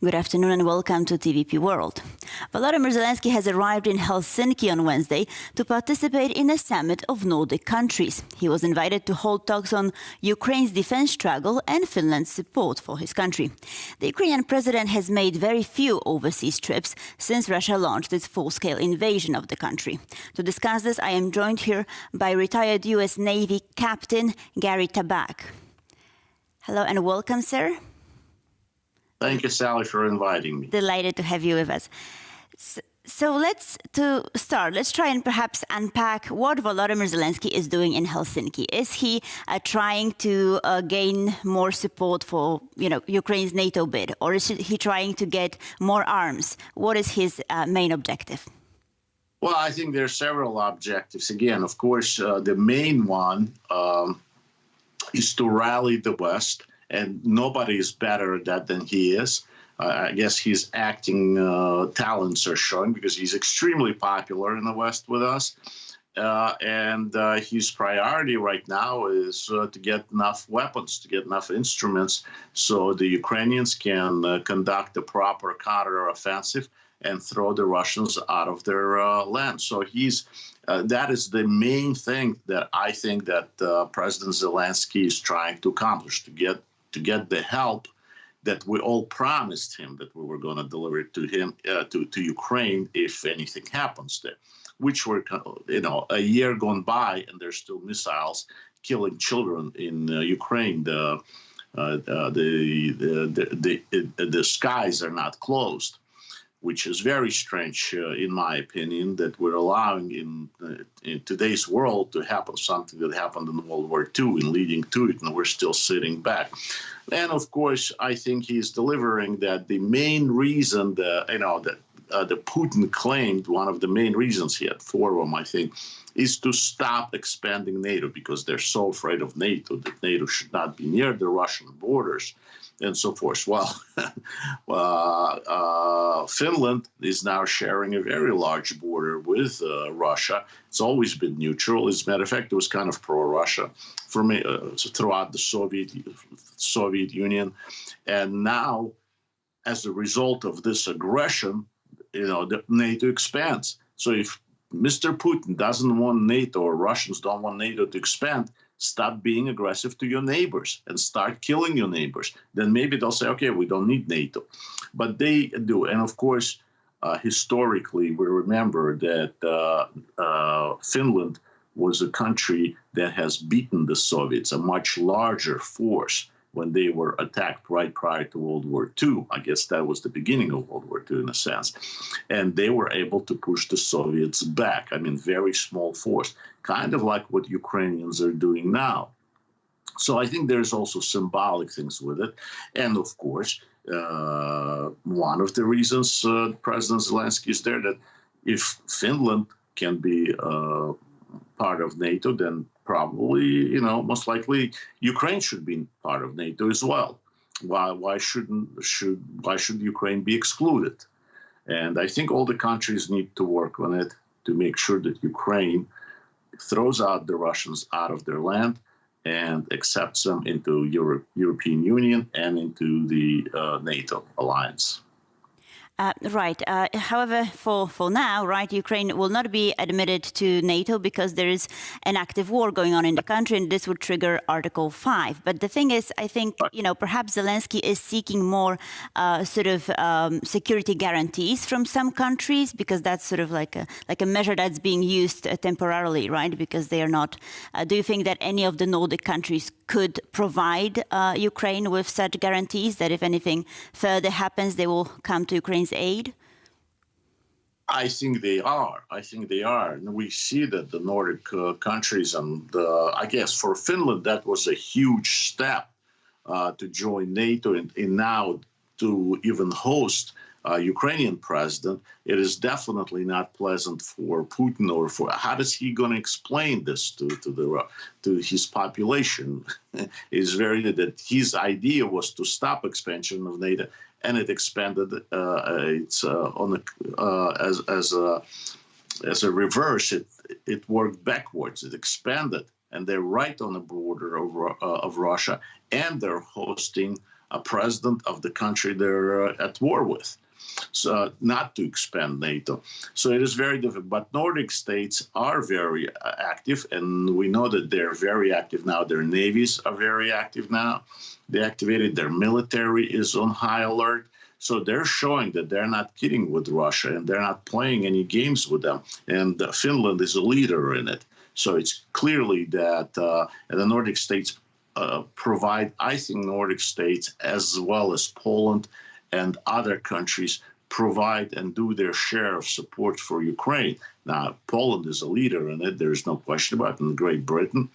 Good afternoon and welcome to TVP World. Volodymyr Zelensky has arrived in Helsinki on Wednesday to participate in a summit of Nordic countries. He was invited to hold talks on Ukraine's defense struggle and Finland's support for his country. The Ukrainian president has made very few overseas trips since Russia launched its full-scale invasion of the country. To discuss this, I am joined here by retired US Navy Captain Yuri Tabach. Hello and welcome, sir. Thank you, Sally, for inviting me. Delighted to have you with us. So let's try and perhaps unpack what Volodymyr Zelensky is doing in Helsinki. Is he trying to gain more support for, Ukraine's NATO bid, or is he trying to get more arms? What is his main objective? Well, I think there are several objectives. Again, of course, the main one is to rally the West. And nobody is better at that than he is. I guess his acting talents are showing because he's extremely popular in the West with us. And his priority right now is to get enough weapons, to get enough instruments so the Ukrainians can conduct a proper counteroffensive and throw the Russians out of their land. So that is the main thing that I think that President Zelensky is trying to accomplish, to get the help that we all promised him that we were going to deliver to him, to Ukraine, if anything happens there, which were, a year gone by and there's still missiles killing children in Ukraine. The skies are not closed, which is very strange, in my opinion, that we're allowing in today's world to happen something that happened in World War II and leading to it, and we're still sitting back. And of course, I think he's delivering that the main reason that Putin claimed, one of the main reasons, he had four of them, I think, is to stop expanding NATO because they're so afraid of NATO, that NATO should not be near the Russian borders and so forth. Well, Finland is now sharing a very large border with Russia. It's always been neutral. As a matter of fact, it was kind of pro-Russia throughout the Soviet Union. And now, as a result of this aggression, the NATO expands. So if Mr. Putin doesn't want NATO, or Russians don't want NATO to expand, stop being aggressive to your neighbors and start killing your neighbors. Then maybe they'll say, okay, we don't need NATO. But they do. And of course, historically, we remember that Finland was a country that has beaten the Soviets, a much larger force, when they were attacked right prior to World War II. I guess that was the beginning of World War II in a sense. And they were able to push the Soviets back. I mean, very small force, kind of like what Ukrainians are doing now. So I think there's also symbolic things with it. And of course, one of the reasons President Zelensky is there, that if Finland can be part of NATO, then probably, most likely Ukraine should be part of NATO as well. Why should Ukraine be excluded? And I think all the countries need to work on it to make sure that Ukraine throws out the Russians out of their land and accepts them into European Union and into the NATO alliance. Right. However, for now, right, Ukraine will not be admitted to NATO because there is an active war going on in the country, and this would trigger Article 5. But the thing is, I think, perhaps Zelensky is seeking more security guarantees from some countries, because that's sort of like a measure that's being used temporarily, right? Because they are not. Do you think that any of the Nordic countries could provide Ukraine with such guarantees that if anything further happens, they will come to Ukraine's aid? I think they are. And we see that the Nordic countries, and I guess for Finland, that was a huge step to join NATO, and now to even host Ukrainian president. It is definitely not pleasant for Putin, or for how is he going to explain this to his population? It's very that his idea was to stop expansion of NATO, and it expanded. As a reverse. It worked backwards. It expanded, and they're right on the border of Russia, and they're hosting a president of the country they're at war with. So not to expand NATO. So it is very difficult. But Nordic states are very active, and we know that they're very active now. Their navies are very active now. They activated their military is on high alert. So they're showing that they're not kidding with Russia and they're not playing any games with them. And Finland is a leader in it. So it's clearly that the Nordic states provide, I think Nordic states as well as Poland and other countries provide and do their share of support for Ukraine. Now, Poland is a leader in it. There is no question about it, and Great Britain,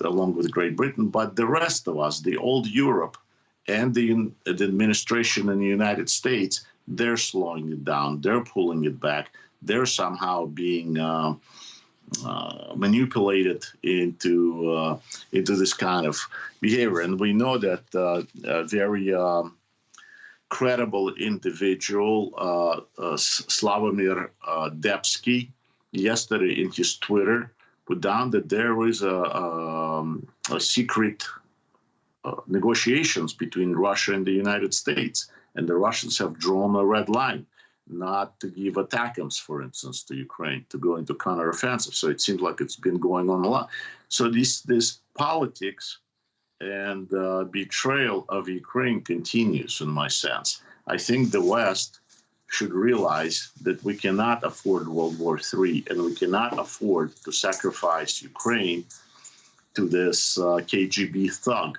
along with Great Britain. But the rest of us, the old Europe and the administration in the United States, they're slowing it down. They're pulling it back. They're somehow being manipulated into this kind of behavior. And we know that a very credible individual, Slavomir Debsky, yesterday in his Twitter put down that there is a secret negotiations between Russia and the United States, and the Russians have drawn a red line not to give ATACMS, for instance, to Ukraine, to go into counteroffensive. So it seems like it's been going on a lot. So this politics and betrayal of Ukraine continues, in my sense. I think the West should realize that we cannot afford World War III, and we cannot afford to sacrifice Ukraine to this KGB thug.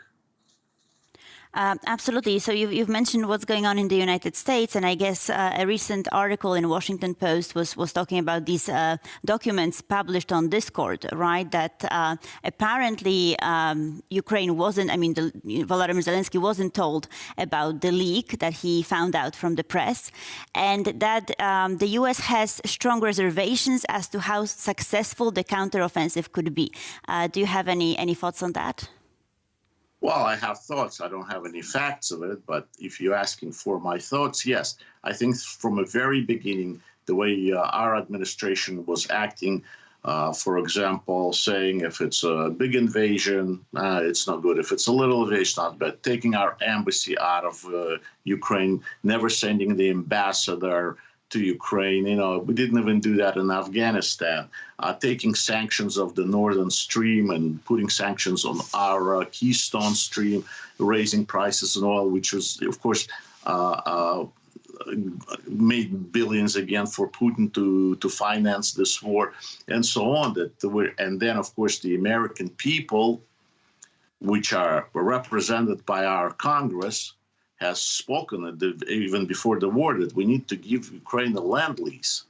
Absolutely. So you've mentioned what's going on in the United States, and I guess a recent article in Washington Post was talking about these documents published on Discord, right? That apparently Ukraine wasn't, Volodymyr Zelensky wasn't told about the leak that he found out from the press, and that the U.S. has strong reservations as to how successful the counteroffensive could be. Do you have any thoughts on that? Well, I have thoughts. I don't have any facts of it, but if you're asking for my thoughts, yes. I think from a very beginning, the way our administration was acting, for example, saying if it's a big invasion, it's not good. If it's a little invasion, not bad. Taking our embassy out of Ukraine, never sending the ambassador to Ukraine. We didn't even do that in Afghanistan. Taking sanctions of the Northern Stream and putting sanctions on our Keystone Stream, raising prices on oil, which was, of course, made billions again for Putin to finance this war, and so on. And then, of course, the American people, which are represented by our Congress, has spoken even before the war that we need to give Ukraine a Lend Lizа,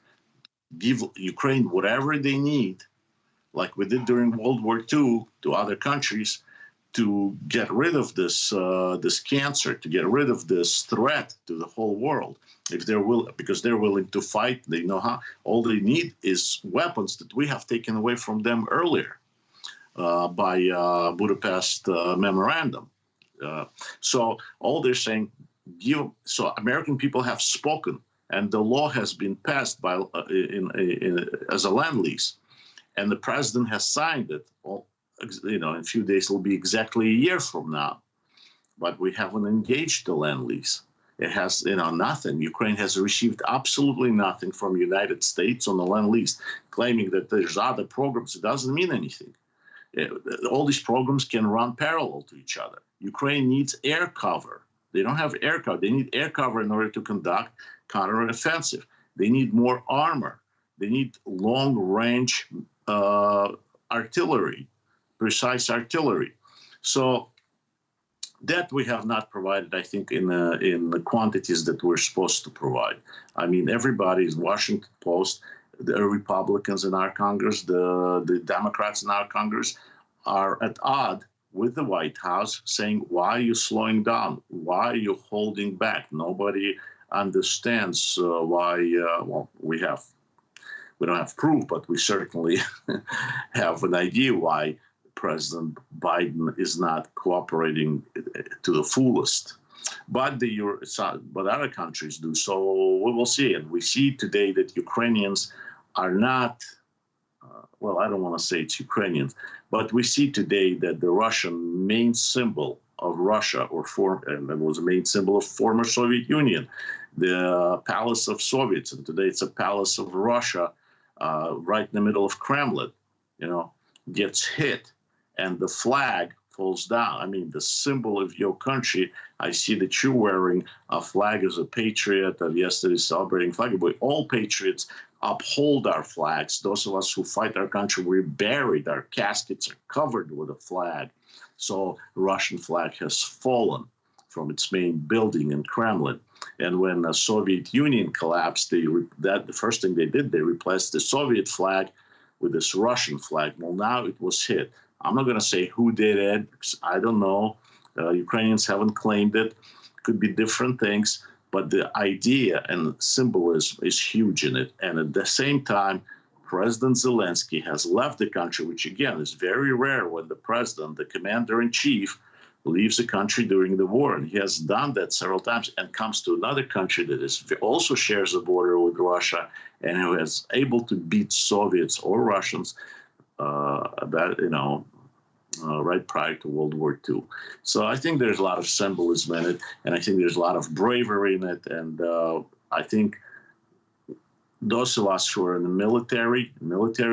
give Ukraine whatever they need, like we did during World War II to other countries, to get rid of this cancer, to get rid of this threat to the whole world. If they're because they're willing to fight, they know how. All they need is weapons that we have taken away from them earlier by Budapest Memorandum. So all they're saying, so American people have spoken, and the law has been passed by as a Lend Lizа, and the president has signed it. In a few days it'll be exactly a year from now, but we haven't engaged the Lend Lizа. It has, nothing. Ukraine has received absolutely nothing from the United States on the Lend Lizа, claiming that there's other programs. It doesn't mean anything. All these programs can run parallel to each other. Ukraine needs air cover. They don't have air cover. They need air cover in order to conduct counteroffensive. They need more armor. They need long-range artillery, precise artillery. So that we have not provided, I think, in the quantities that we're supposed to provide. Everybody's Washington Post, the Republicans in our Congress, the Democrats in our Congress are at odds with the White House, saying, why are you slowing down? Why are you holding back? Nobody understands why. We don't have proof, but we certainly have an idea why President Biden is not cooperating to the fullest. But other countries do. So we will see. And we see today that Ukrainians are not, I don't want to say it's Ukrainians, but we see today that the Russian main symbol of Russia, and it was a main symbol of former Soviet Union, the Palace of Soviets, and today it's a Palace of Russia, right in the middle of Kremlin, gets hit, and the flag falls down. I mean, the symbol of your country. I see that you're wearing a flag as a patriot, and yesterday celebrating flag. But all patriots uphold our flags. Those of us who fight our country, we're buried. Our caskets are covered with a flag. So the Russian flag has fallen from its main building in Kremlin. And when the Soviet Union collapsed, the first thing they did, they replaced the Soviet flag with this Russian flag. Well, now it was hit. I'm not going to say who did it, because I don't know. Ukrainians haven't claimed it. Could be different things. But the idea and symbolism is huge in it. And at the same time, President Zelensky has left the country, which, again, is very rare when the president, the commander-in-chief, leaves the country during the war. And he has done that several times and comes to another country that also shares a border with Russia and who is able to beat Soviets or Russians right prior to World War II. So I think there's a lot of symbolism in it, and I think there's a lot of bravery in it. And I think those of us who are in the military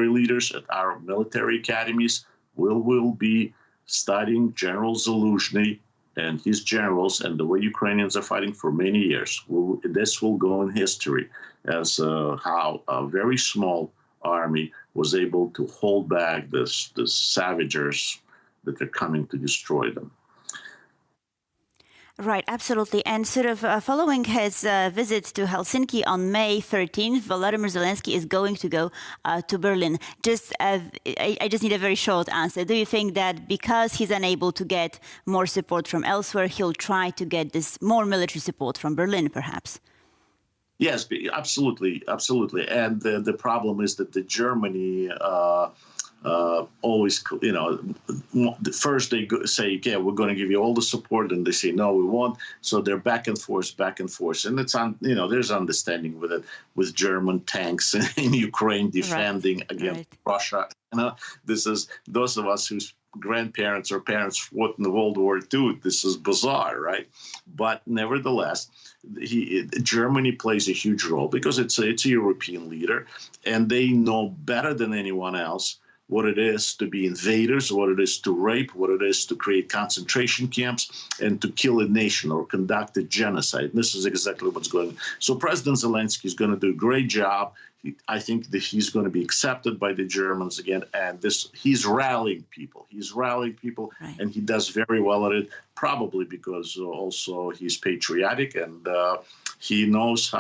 leaders at our military academies will be studying General Zaluzhny and his generals and the way Ukrainians are fighting for many years. This will go in history as how a very small army was able to hold back the savagers that are coming to destroy them. Right, absolutely. And sort of following his visit to Helsinki on May 13th, Volodymyr Zelensky is going to go to Berlin. I just need a very short answer. Do you think that because he's unable to get more support from elsewhere, he'll try to get this more military support from Berlin, perhaps? Yes, absolutely, absolutely. And the problem is that the Germany always, first they say, yeah, we're going to give you all the support, and they say, no, we won't. So they're back and forth. And it's there's understanding with it, with German tanks in Ukraine defending against Russia. This is those of us whose grandparents or parents fought in the World War II. This is bizarre, right? But nevertheless, Germany plays a huge role because it's a European leader, and they know better than anyone else what it is to be invaders, what it is to rape, what it is to create concentration camps, and to kill a nation or conduct a genocide. And this is exactly what's going on. So President Zelensky is going to do a great job. I think that he's going to be accepted by the Germans again. And he's rallying people. Right. And he does very well at it, probably because also he's patriotic and he knows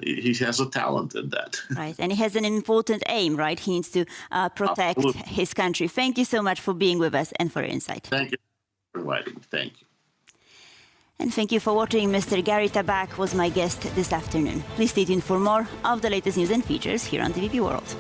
he has a talent in that. Right. And he has an important aim, right? He needs to protect his country. Thank you so much for being with us and for your insight. Thank you for inviting me. Thank you. And thank you for watching. Mr. Yuri Tabach was my guest this afternoon. Please stay tuned for more of the latest news and features here on TVP World.